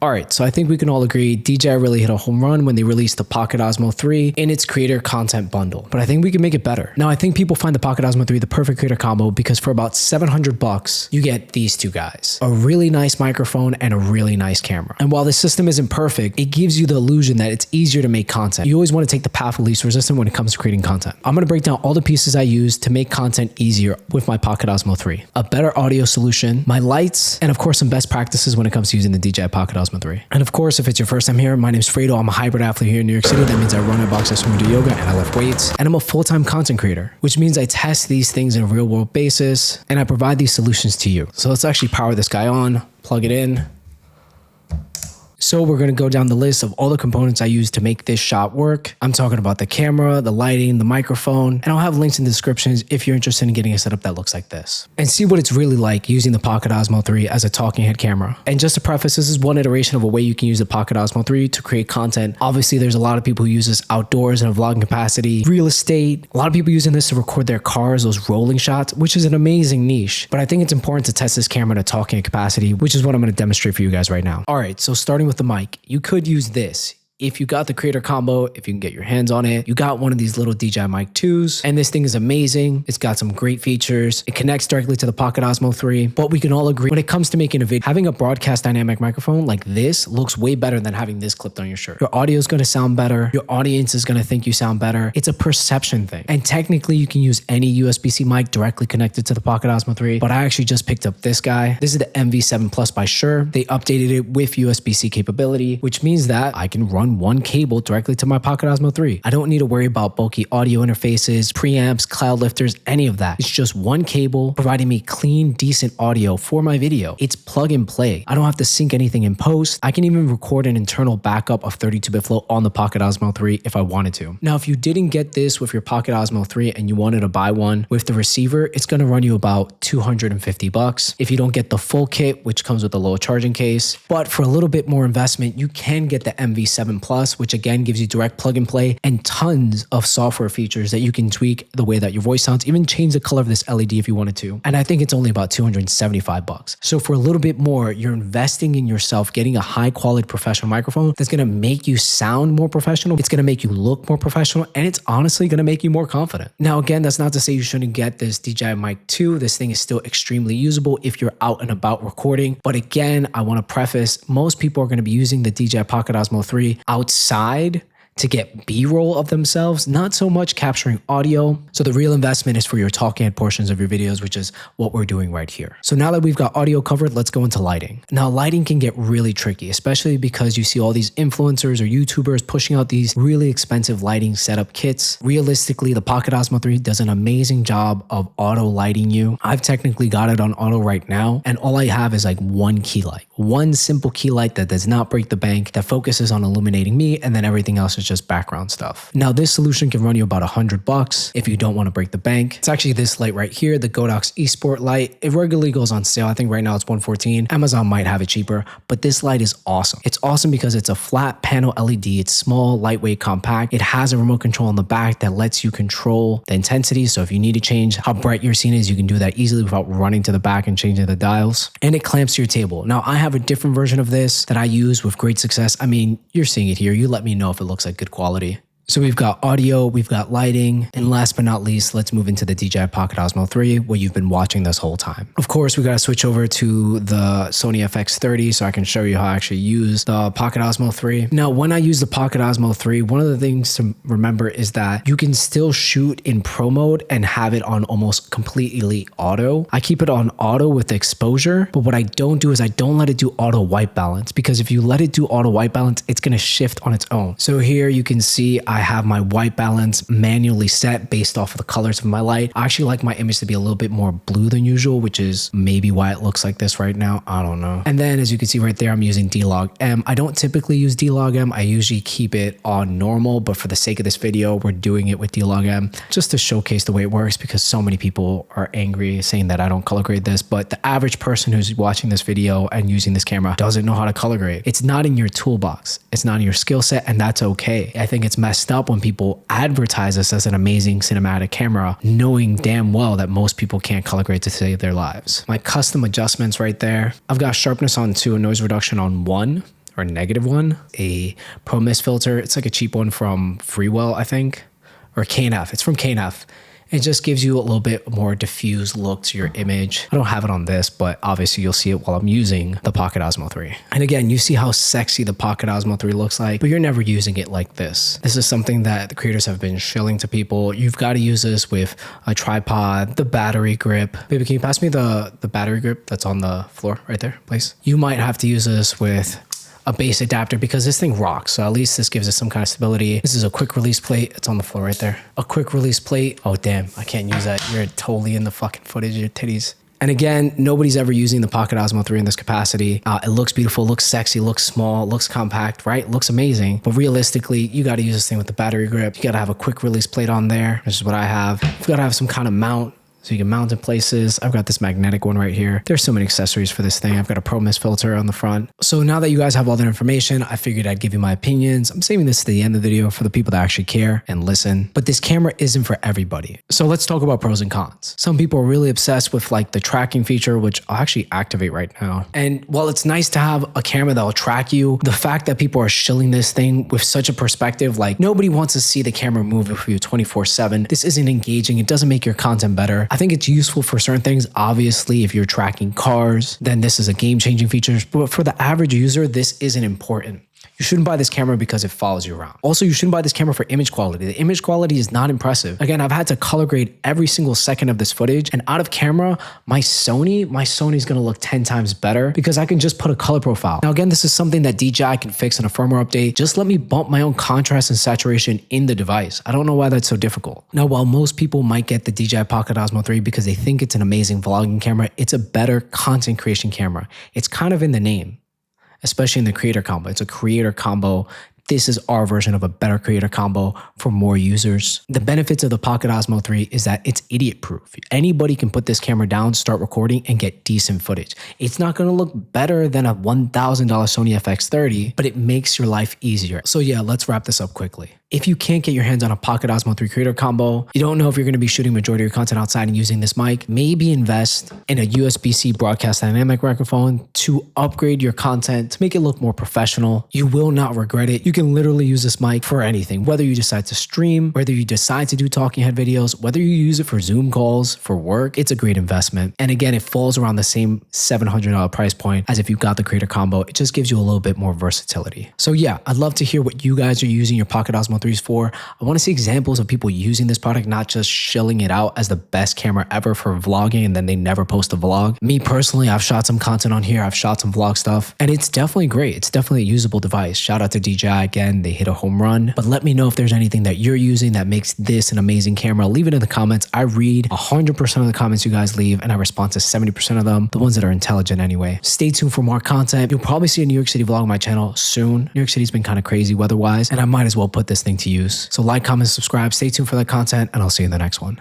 All right, so I think we can all agree DJI really hit a home run when they released the Pocket Osmo 3 in its creator content bundle, but I think we can make it better. Now, I think people find the Pocket Osmo 3 the perfect creator combo because for about $700, you get these two guys, a really nice microphone and a really nice camera. And while the system isn't perfect, it gives you the illusion that it's easier to make content. You always want to take the path of least resistance when it comes to creating content. I'm going to break down all the pieces I use to make content easier with my Pocket Osmo 3, a better audio solution, my lights, and of course some best practices when it comes to using the DJI Pocket Osmo 3. And of course, if it's your first time here, my name's Fredo. I'm a hybrid athlete here in New York City. That means I run, I box, I swim, I do yoga, and I lift weights. And I'm a full-time content creator, which means I test these things on a real-world basis, and I provide these solutions to you. So let's actually power this guy on, plug it in. So we're going to go down the list of all the components I use to make this shot work. I'm talking about the camera, the lighting, the microphone, and I'll have links in the descriptions if you're interested in getting a setup that looks like this. And see what it's really like using the Pocket Osmo 3 as a talking head camera. And just to preface, this is one iteration of a way you can use the Pocket Osmo 3 to create content. Obviously, there's a lot of people who use this outdoors in a vlogging capacity, real estate. A lot of people using this to record their cars, those rolling shots, which is an amazing niche. But I think it's important to test this camera in a talking capacity, which is what I'm going to demonstrate for you guys right now. All right, so starting with the mic, you could use this. If you got the creator combo, if you can get your hands on it, you got one of these little DJI Mic 2s, and this thing is amazing. It's got some great features. It connects directly to the Pocket Osmo 3, but we can all agree when it comes to making a video, having a broadcast dynamic microphone like this looks way better than having this clipped on your shirt. Your audio is going to sound better. Your audience is going to think you sound better. It's a perception thing. And technically you can use any USB-C mic directly connected to the Pocket Osmo 3, but I actually just picked up this guy. This is the MV7 Plus by SHURE. They updated it with USB-C capability, which means that I can run one cable directly to my Pocket Osmo 3. I don't need to worry about bulky audio interfaces, preamps, cloud lifters, any of that. It's just one cable providing me clean, decent audio for my video. It's plug and play. I don't have to sync anything in post. I can even record an internal backup of 32-bit flow on the Pocket Osmo 3 if I wanted to. Now, if you didn't get this with your Pocket Osmo 3 and you wanted to buy one with the receiver, it's going to run you about $250 if you don't get the full kit, which comes with a low charging case. But for a little bit more investment, you can get the MV7 Plus, which again gives you direct plug and play and tons of software features that you can tweak the way that your voice sounds, even change the color of this LED if you wanted to. And I think it's only about $275. So for a little bit more, you're investing in yourself, getting a high quality professional microphone that's going to make you sound more professional. It's going to make you look more professional, and it's honestly going to make you more confident. Now, again, that's not to say you shouldn't get this DJI Mic 2. This thing is still extremely usable if you're out and about recording. But again, I want to preface, most people are going to be using the DJI Pocket Osmo 3 outside to get B-roll of themselves, not so much capturing audio. So the real investment is for your talking head portions of your videos, which is what we're doing right here. So now that we've got audio covered, let's go into lighting. Now, lighting can get really tricky, especially because you see all these influencers or YouTubers pushing out these really expensive lighting setup kits. Realistically, the Pocket Osmo 3 does an amazing job of auto lighting you. I've technically got it on auto right now, and all I have is like one key light, one simple key light that does not break the bank, that focuses on illuminating me, and then everything else is just background stuff. Now, this solution can run you about $100 if you don't want to break the bank. It's actually this light right here, the Godox eSport light. It regularly goes on sale. I think right now it's $114. Amazon might have it cheaper, but this light is awesome. It's awesome because it's a flat panel LED. It's small, lightweight, compact. It has a remote control on the back that lets you control the intensity. So if you need to change how bright your scene is, you can do that easily without running to the back and changing the dials. And it clamps to your table. Now, I have a different version of this that I use with great success. I mean, you're seeing it here. You let me know if it looks like good quality. So we've got audio, we've got lighting, and last but not least, let's move into the DJI Pocket Osmo 3, where you've been watching this whole time. Of course, we got to switch over to the Sony FX30 so I can show you how I actually use the Pocket Osmo 3. Now, when I use the Pocket Osmo 3, one of the things to remember is that you can still shoot in pro mode and have it on almost completely auto. I keep it on auto with exposure, but what I don't do is I don't let it do auto white balance, because if you let it do auto white balance, it's going to shift on its own. So here you can see I have my white balance manually set based off of the colors of my light. I actually like my image to be a little bit more blue than usual, which is maybe why it looks like this right now. I don't know. And then as you can see right there, I'm using D-Log M. I don't typically use D-Log M. I usually keep it on normal, but for the sake of this video, we're doing it with D-Log M just to showcase the way it works, because so many people are angry saying that I don't color grade this, but the average person who's watching this video and using this camera doesn't know how to color grade. It's not in your toolbox. It's not in your skill set, and that's okay. I think it's messed up when people advertise this as an amazing cinematic camera, knowing damn well that most people can't color grade to save their lives. My custom adjustments right there. I've got sharpness on 2 and noise reduction on 1. or -1, a Pro Mist filter. It's like a cheap one from Freewell, I think, or K&F. It's from K&F. It just gives you a little bit more diffused look to your image. I don't have it on this, but obviously you'll see it while I'm using the Pocket Osmo 3. And again, you see how sexy the Pocket Osmo 3 looks like, but you're never using it like this. This is something that the creators have been shilling to people. You've got to use this with a tripod, the battery grip. Baby, can you pass me the battery grip that's on the floor right there, please? You might have to use this with a base adapter because this thing rocks. So at least this gives us some kind of stability. This is a quick release plate. It's on the floor right there. A quick release plate. Oh, damn. I can't use that. You're totally in the fucking footage, your titties. And again, nobody's ever using the Pocket Osmo 3 in this capacity. It looks beautiful, looks sexy, looks small, looks compact, right? Looks amazing. But realistically, you got to use this thing with the battery grip. You got to have a quick release plate on there. This is what I have. You've got to have some kind of mount, so you can mount in places. I've got this magnetic one right here. There's so many accessories for this thing. I've got a Pro Mist filter on the front. So now that you guys have all that information, I figured I'd give you my opinions. I'm saving this to the end of the video for the people that actually care and listen. But this camera isn't for everybody. So let's talk about pros and cons. Some people are really obsessed with like the tracking feature, which I'll actually activate right now. And while it's nice to have a camera that will track you, the fact that people are shilling this thing with such a perspective, like nobody wants to see the camera move for you 24/7. This isn't engaging. It doesn't make your content better. I think it's useful for certain things. Obviously, if you're tracking cars, then this is a game-changing feature. But for the average user, this isn't important. You shouldn't buy this camera because it follows you around. Also, you shouldn't buy this camera for image quality. The image quality is not impressive. Again, I've had to color grade every single second of this footage, and out of camera, my Sony's gonna look 10 times better because I can just put a color profile. Now, again, this is something that DJI can fix in a firmware update. Just let me bump my own contrast and saturation in the device. I don't know why that's so difficult. Now, while most people might get the DJI Pocket Osmo 3 because they think it's an amazing vlogging camera, it's a better content creation camera. It's kind of in the name, especially in the creator combo. It's a creator combo. This is our version of a better creator combo for more users. The benefits of the Pocket Osmo 3 is that it's idiot proof. Anybody can put this camera down, start recording, and get decent footage. It's not gonna look better than a $1,000 Sony FX30, but it makes your life easier. So yeah, let's wrap this up quickly. If you can't get your hands on a Pocket Osmo 3 creator combo, you don't know if you're gonna be shooting majority of your content outside and using this mic, maybe invest in a USB-C broadcast dynamic microphone to upgrade your content, to make it look more professional. You will not regret it. You can literally use this mic for anything, whether you decide to stream, whether you decide to do talking head videos, whether you use it for Zoom calls, for work, it's a great investment. And again, it falls around the same $700 price point as if you got the creator combo. It just gives you a little bit more versatility. So yeah, I'd love to hear what you guys are using your Pocket Osmo 3s for. I want to see examples of people using this product, not just shilling it out as the best camera ever for vlogging and then they never post a vlog. Me personally, I've shot some content on here. I've shot some vlog stuff and it's definitely great. It's definitely a usable device. Shout out to DJI again. They hit a home run. But let me know if there's anything that you're using that makes this an amazing camera. Leave it in the comments. I read 100% of the comments you guys leave and I respond to 70% of them, the ones that are intelligent anyway. Stay tuned for more content. You'll probably see a New York City vlog on my channel soon. New York City's been kind of crazy weather-wise and I might as well put this thing to use. So like, comment, subscribe, stay tuned for that content, and I'll see you in the next one.